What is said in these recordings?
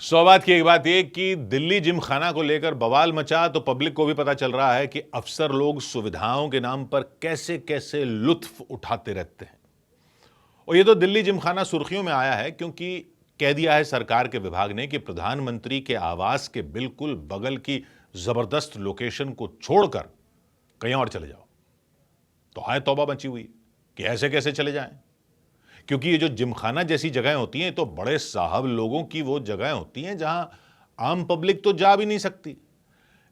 सौभाग्य की एक बात यह कि दिल्ली जिमखाना को लेकर बवाल मचा तो पब्लिक को भी पता चल रहा है कि अफसर लोग सुविधाओं के नाम पर कैसे कैसे लुत्फ उठाते रहते हैं। और ये तो दिल्ली जिमखाना सुर्खियों में आया है क्योंकि कह दिया है सरकार के विभाग ने कि प्रधानमंत्री के आवास के बिल्कुल बगल की जबरदस्त लोकेशन को छोड़कर कहीं और चले जाओ। तो हाय तौबा मची हुई कि ऐसे कैसे चले जाएं, क्योंकि ये जो जिमखाना जैसी जगहें होती हैं तो बड़े साहब लोगों की वो जगहें होती हैं जहां आम पब्लिक तो जा भी नहीं सकती।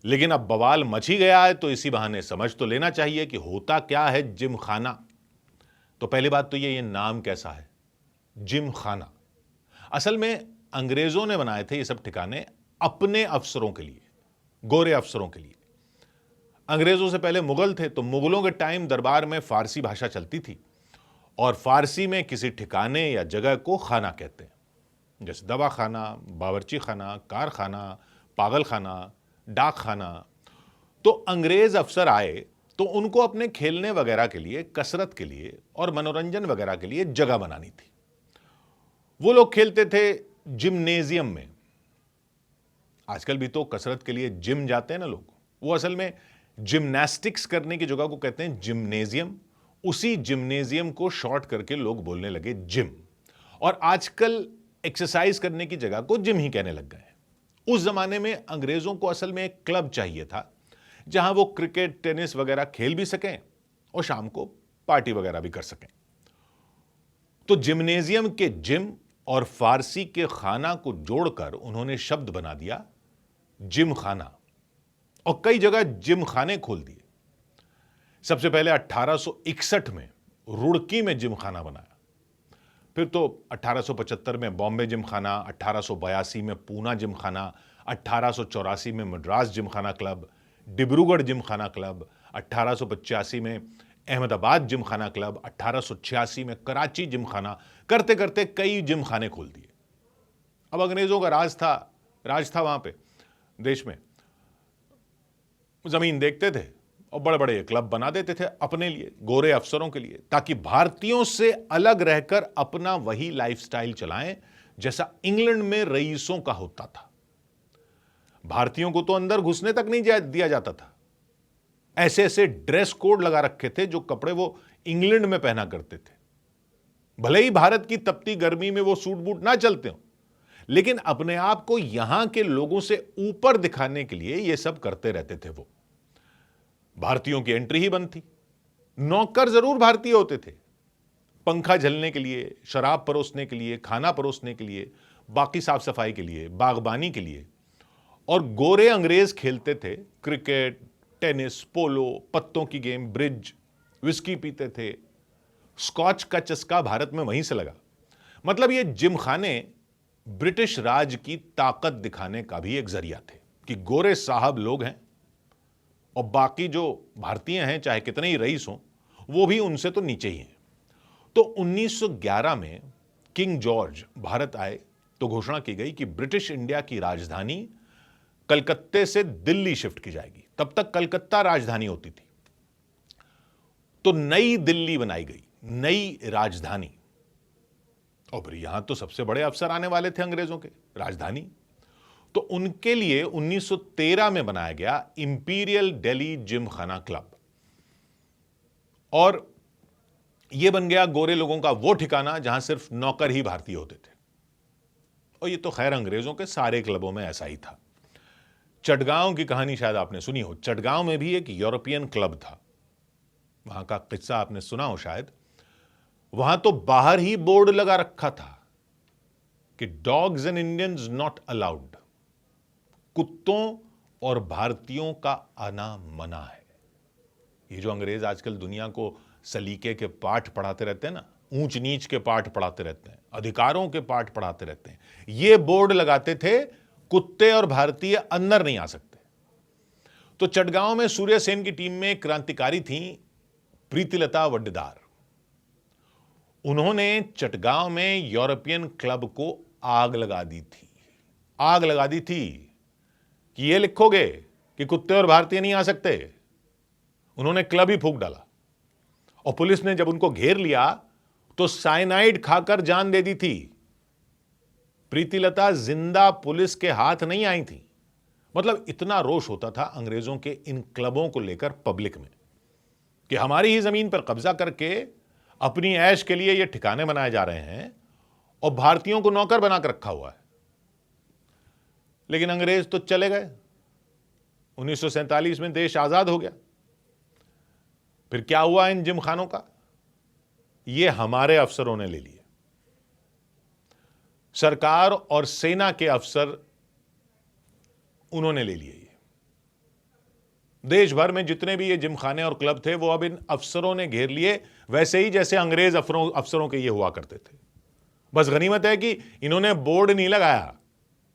लेकिन अब बवाल मच ही गया है तो इसी बहाने समझ तो लेना चाहिए कि होता क्या है जिमखाना। तो पहली बात तो ये नाम कैसा है जिमखाना। असल में अंग्रेजों ने बनाए थे ये सब ठिकाने अपने अफसरों के लिए, गोरे अफसरों के लिए। अंग्रेजों से पहले मुगल थे तो मुगलों के टाइम दरबार में फारसी भाषा चलती थी और फारसी में किसी ठिकाने या जगह को खाना कहते हैं, जैसे दवा खाना, बावर्ची खाना, कारखाना, पागल खाना, डाक खाना। तो अंग्रेज अफसर आए तो उनको अपने खेलने वगैरह के लिए, कसरत के लिए और मनोरंजन वगैरह के लिए जगह बनानी थी। वो लोग खेलते थे जिम्नेजियम में। आजकल भी तो कसरत के लिए जिम जाते हैं ना लोग, वो असल में जिम्नास्टिक्स करने की जगह को कहते हैं जिम्नेजियम। उसी जिम्नेजियम को शॉर्ट करके लोग बोलने लगे जिम, और आजकल एक्सरसाइज करने की जगह को जिम ही कहने लग गए हैं। उस जमाने में अंग्रेजों को असल में एक क्लब चाहिए था जहां वो क्रिकेट, टेनिस वगैरह खेल भी सकें और शाम को पार्टी वगैरह भी कर सकें। तो जिम्नेजियम के जिम और फारसी के खाना को जोड़कर उन्होंने शब्द बना दिया जिम खाना, और कई जगह जिम खाने खोल दिए। सबसे पहले 1861 में रुड़की में जिमखाना बनाया, फिर तो 1875 में बॉम्बे जिमखाना, 1882 में पूना जिमखाना, 1884 में मद्रास जिमखाना क्लब, डिब्रूगढ़ जिमखाना क्लब, 1885 में अहमदाबाद जिमखाना क्लब, 1886 में कराची जिमखाना, करते करते कई जिमखाने खोल दिए। अब अंग्रेजों का राज था वहां पे देश में। जमीन देखते थे और बड़े बड़े क्लब बना देते थे अपने लिए, गोरे अफसरों के लिए, ताकि भारतीयों से अलग रहकर अपना वही लाइफस्टाइल चलाएं जैसा इंग्लैंड में रईसों का होता था। भारतीयों को तो अंदर घुसने तक नहीं दिया जाता था। ऐसे ऐसे ड्रेस कोड लगा रखे थे जो कपड़े वो इंग्लैंड में पहना करते थे। भले ही भारत की तपती गर्मी में वो सूट बूट ना चलते हो, लेकिन अपने आप को यहां के लोगों से ऊपर दिखाने के लिए ये सब करते रहते थे। वो भारतीयों की एंट्री ही बंद थी। नौकर जरूर भारतीय होते थे, पंखा झलने के लिए, शराब परोसने के लिए, खाना परोसने के लिए, बाकी साफ सफाई के लिए, बागबानी के लिए। और गोरे अंग्रेज खेलते थे क्रिकेट, टेनिस, पोलो, पत्तों की गेम, ब्रिज, विस्की पीते थे। स्कॉच का चस्का भारत में वहीं से लगा। मतलब ये जिमखाने ब्रिटिश राज की ताकत दिखाने का भी एक जरिया थे कि गोरे साहब लोग हैं और बाकी जो भारतीय हैं, चाहे कितने ही रईस हों, वो भी उनसे तो नीचे ही हैं। तो 1911 में किंग जॉर्ज भारत आए तो घोषणा की गई कि ब्रिटिश इंडिया की राजधानी कलकत्ते से दिल्ली शिफ्ट की जाएगी। तब तक कलकत्ता राजधानी होती थी। तो नई दिल्ली बनाई गई, नई राजधानी। और फिर यहां तो सबसे बड़े अफसर आने वाले थे अंग्रेजों के, राजधानी। तो उनके लिए 1913 में बनाया गया इंपीरियल दिल्ली जिमखाना क्लब, और यह बन गया गोरे लोगों का वो ठिकाना जहां सिर्फ नौकर ही भारतीय होते थे। और ये तो खैर अंग्रेजों के सारे क्लबों में ऐसा ही था। चटगांव की कहानी शायद आपने सुनी हो। चटगांव में भी एक यूरोपियन क्लब था, वहां का किस्सा आपने सुना हो शायद। वहां तो बाहर ही बोर्ड लगा रखा था कि dogs and Indians not allowed. कुत्तों और भारतीयों का आना मना है। ये जो अंग्रेज आजकल दुनिया को सलीके के पाठ पढ़ाते रहते हैं ना, ऊंच नीच के पाठ पढ़ाते रहते हैं, अधिकारों के पाठ पढ़ाते रहते हैं, ये बोर्ड लगाते थे कुत्ते और भारतीय अंदर नहीं आ सकते। तो चटगांव में सूर्य सेन की टीम में क्रांतिकारी थी प्रीतिलता वड्डेदार। उन्होंने चटगांव में यूरोपियन क्लब को आग लगा दी थी। आग लगा दी थी कि ये लिखोगे कि कुत्ते और भारतीय नहीं आ सकते। उन्होंने क्लब ही फूंक डाला। और पुलिस ने जब उनको घेर लिया तो साइनाइड खाकर जान दे दी थी। प्रीतिलता जिंदा पुलिस के हाथ नहीं आई थी। मतलब इतना रोष होता था अंग्रेजों के इन क्लबों को लेकर पब्लिक में कि हमारी ही जमीन पर कब्जा करके अपनी ऐश के लिए ये ठिकाने बनाए जा रहे हैं और भारतीयों को नौकर बनाकर रखा हुआ है। लेकिन अंग्रेज तो चले गए। 1947 में देश आजाद हो गया। फिर क्या हुआ इन जिमखानों का? ये हमारे अफसरों ने ले लिए। सरकार और सेना के अफसर उन्होंने ले लिए। ये देश भर में जितने भी ये जिमखाने और क्लब थे वो अब इन अफसरों ने घेर लिए, वैसे ही जैसे अंग्रेज अफसरों के ये हुआ करते थे। बस गनीमत है कि इन्होंने बोर्ड नहीं लगाया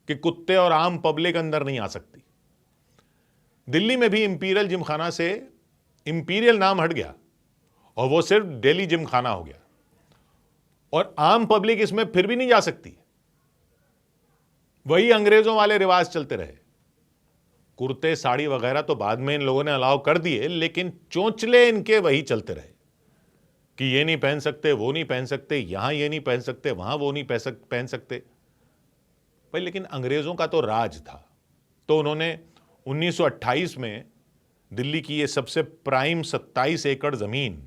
कि कुत्ते और आम पब्लिक अंदर नहीं आ सकती। दिल्ली में भी इंपीरियल जिमखाना से इंपीरियल नाम हट गया और वो सिर्फ दिल्ली जिमखाना हो गया, और आम पब्लिक इसमें फिर भी नहीं जा सकती। वही अंग्रेजों वाले रिवाज चलते रहे। कुर्ते साड़ी वगैरह तो बाद में इन लोगों ने अलाउ कर दिए, लेकिन चोंचले इनके वही चलते रहे कि ये नहीं पहन सकते, वो नहीं पहन सकते, यहां ये नहीं पहन सकते, वहां वो नहीं पहन सकते भाई। लेकिन अंग्रेजों का तो राज था, तो उन्होंने 1928 में दिल्ली की ये सबसे प्राइम 27 एकड़ जमीन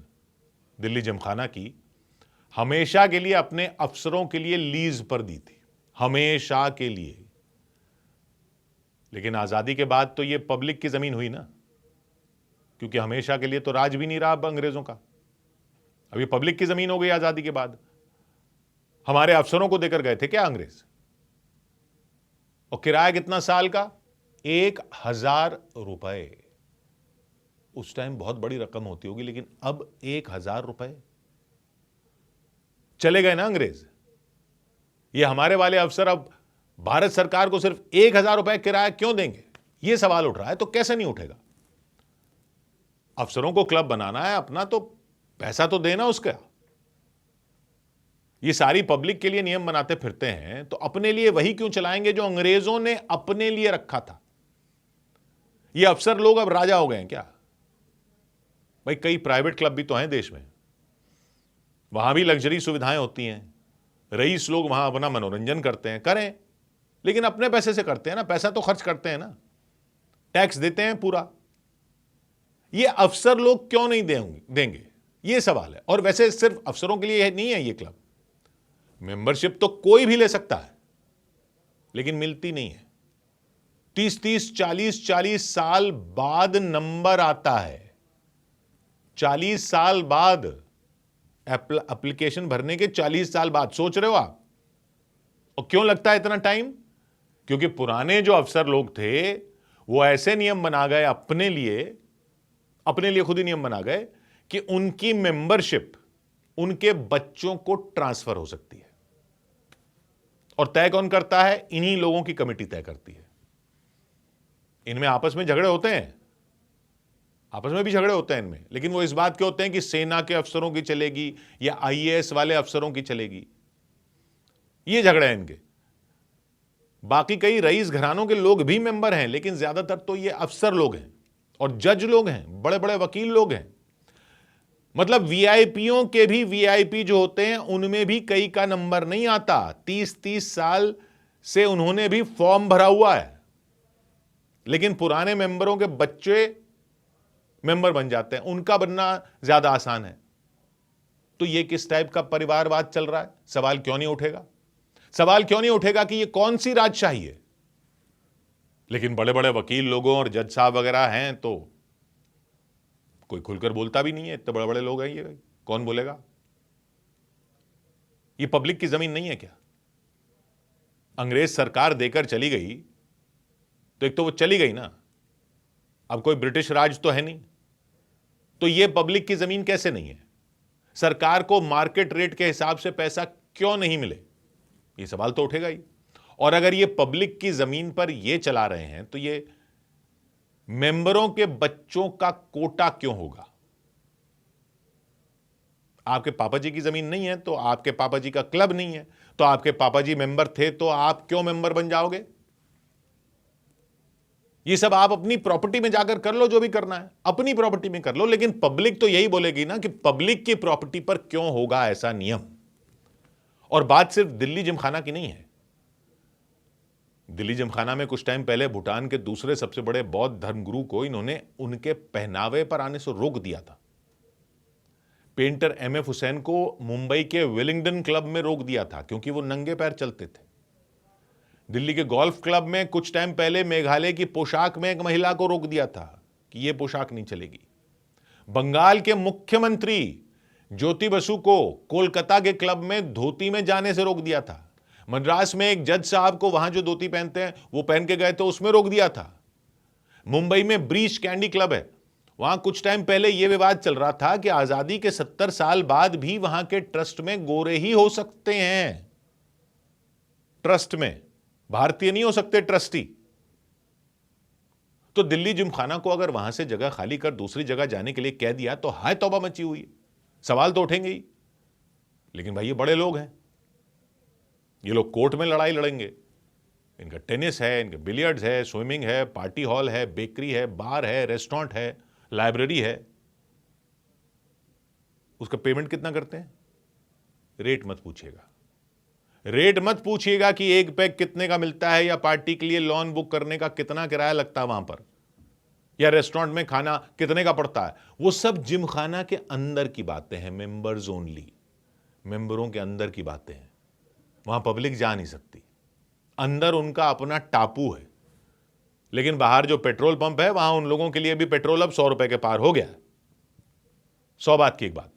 दिल्ली जिमखाना की हमेशा के लिए अपने अफसरों के लिए लीज पर दी थी, हमेशा के लिए। लेकिन आजादी के बाद तो ये पब्लिक की जमीन हुई ना, क्योंकि हमेशा के लिए तो राज भी नहीं रहा अब अंग्रेजों का। अब ये पब्लिक की जमीन हो गई आजादी के बाद। हमारे अफसरों को देकर गए थे क्या अंग्रेज? और किराया कितना साल का? 1000 रुपए। उस टाइम बहुत बड़ी रकम होती होगी, लेकिन अब 1000 रुपए। चले गए ना अंग्रेज। ये हमारे वाले अफसर अब भारत सरकार को सिर्फ 1000 रुपए किराया क्यों देंगे? ये सवाल उठ रहा है। तो कैसे नहीं उठेगा? अफसरों को क्लब बनाना है अपना, तो पैसा तो देना उसका। ये सारी पब्लिक के लिए नियम बनाते फिरते हैं, तो अपने लिए वही क्यों चलाएंगे जो अंग्रेजों ने अपने लिए रखा था? ये अफसर लोग अब राजा हो गए हैं क्या? भाई कई प्राइवेट क्लब भी तो हैं देश में, वहां भी लग्जरी सुविधाएं होती हैं। रईस लोग वहां अपना मनोरंजन करते हैं, करें, लेकिन अपने पैसे से करते हैं ना, पैसा तो खर्च करते हैं ना, टैक्स देते हैं पूरा। ये अफसर लोग क्यों नहीं देंगे? ये सवाल है। और वैसे सिर्फ अफसरों के लिए नहीं है ये क्लब, मेंबरशिप तो कोई भी ले सकता है, लेकिन मिलती नहीं है। 30-30, 40-40 साल बाद नंबर आता है। 40 साल बाद, एप्लीकेशन भरने के 40 साल बाद। सोच रहे हो आप? और क्यों लगता है इतना टाइम? क्योंकि पुराने जो अफसर लोग थे वो ऐसे नियम बना गए अपने लिए खुद ही नियम बना गए कि उनकी मेंबरशिप उनके बच्चों को ट्रांसफर हो सकती है। और तय कौन करता है? इन्हीं लोगों की कमेटी तय करती है। इनमें आपस में झगड़े होते हैं, आपस में भी झगड़े होते हैं इनमें, लेकिन वो इस बात के होते हैं कि सेना के अफसरों की चलेगी या आईएएस वाले अफसरों की चलेगी। ये झगड़े हैं इनके। बाकी कई रईस घरानों के लोग भी मेंबर हैं, लेकिन ज्यादातर तो ये अफसर लोग हैं और जज लोग हैं, बड़े बड़े वकील लोग हैं। मतलब वीआईपीओं के भी वीआईपी जो होते हैं उनमें भी कई का नंबर नहीं आता। 30-30 साल से उन्होंने भी फॉर्म भरा हुआ है, लेकिन पुराने मेंबरों के बच्चे मेंबर बन जाते हैं, उनका बनना ज्यादा आसान है। तो ये किस टाइप का परिवारवाद चल रहा है? सवाल क्यों नहीं उठेगा? सवाल क्यों नहीं उठेगा कि ये कौन सी राजशाही है? लेकिन बड़े बड़े वकील लोगों और जज साहब वगैरह हैं तो कोई खुलकर बोलता भी नहीं है। इतने बड़े बड़े लोग हैं, ये कौन बोलेगा? ये पब्लिक की जमीन नहीं है क्या? अंग्रेज सरकार देकर चली गई तो एक तो वो चली गई ना, अब कोई ब्रिटिश राज तो है नहीं, तो ये पब्लिक की जमीन कैसे नहीं है? सरकार को मार्केट रेट के हिसाब से पैसा क्यों नहीं मिले? ये सवाल तो उठेगा ही। और अगर ये पब्लिक की जमीन पर ये चला रहे हैं तो ये मेंबरों के बच्चों का कोटा क्यों होगा? आपके पापा जी की जमीन नहीं है तो आपके पापा जी का क्लब नहीं है, तो आपके पापा जी मेंबर थे तो आप क्यों मेंबर बन जाओगे? ये सब आप अपनी प्रॉपर्टी में जाकर कर लो, जो भी करना है अपनी प्रॉपर्टी में कर लो, लेकिन पब्लिक तो यही बोलेगी ना कि पब्लिक की प्रॉपर्टी पर क्यों होगा ऐसा नियम। और बात सिर्फ दिल्ली जिमखाना की नहीं है, दिल्ली जिमखाना में कुछ टाइम पहले भूटान के दूसरे सबसे बड़े बौद्ध धर्मगुरु को इन्होंने उनके पहनावे पर आने से रोक दिया था। पेंटर एमएफ हुसैन को मुंबई के वेलिंगटन क्लब में रोक दिया था क्योंकि वो नंगे पैर चलते थे। दिल्ली के गोल्फ क्लब में कुछ टाइम पहले मेघालय की पोशाक में एक महिला को रोक दिया था कि यह पोशाक नहीं चलेगी। बंगाल के मुख्यमंत्री ज्योति बसु को कोलकाता के क्लब में धोती में जाने से रोक दिया था। मद्रास में एक जज साहब को वहां जो धोती पहनते हैं वो पहन के गए थे, उसमें रोक दिया था। मुंबई में ब्रीच कैंडी क्लब है, वहां कुछ टाइम पहले यह विवाद चल रहा था कि आजादी के 70 साल बाद भी वहां के ट्रस्ट में गोरे ही हो सकते हैं। ट्रस्ट में भारतीय नहीं हो सकते ट्रस्टी। तो दिल्ली जिमखाना को अगर वहां से जगह खाली कर दूसरी जगह जाने के लिए कह दिया तो हाय तौबा मची हुई है, सवाल तो उठेंगे ही। लेकिन भाई ये बड़े लोग हैं, ये लोग कोर्ट में लड़ाई लड़ेंगे। इनका टेनिस है, इनका बिलियर्ड्स है, स्विमिंग है, पार्टी हॉल है, बेकरी है, बार है, रेस्टोरेंट है, लाइब्रेरी है। उसका पेमेंट कितना करते हैं? रेट मत पूछिएगा, रेट मत पूछिएगा कि एक पैक कितने का मिलता है, या पार्टी के लिए लॉन बुक करने का कितना किराया लगता है वहां पर, या रेस्टोरेंट में खाना कितने का पड़ता है। वो सब जिमखाना के अंदर की बातें हैं, मेंबर्स ओनली, मेंबरों के अंदर की बातें हैं। वहां पब्लिक जा नहीं सकती, अंदर उनका अपना टापू है। लेकिन बाहर जो पेट्रोल पंप है वहां उन लोगों के लिए भी पेट्रोल अब 100 रुपए के पार हो गया है। 100 बात की एक बात।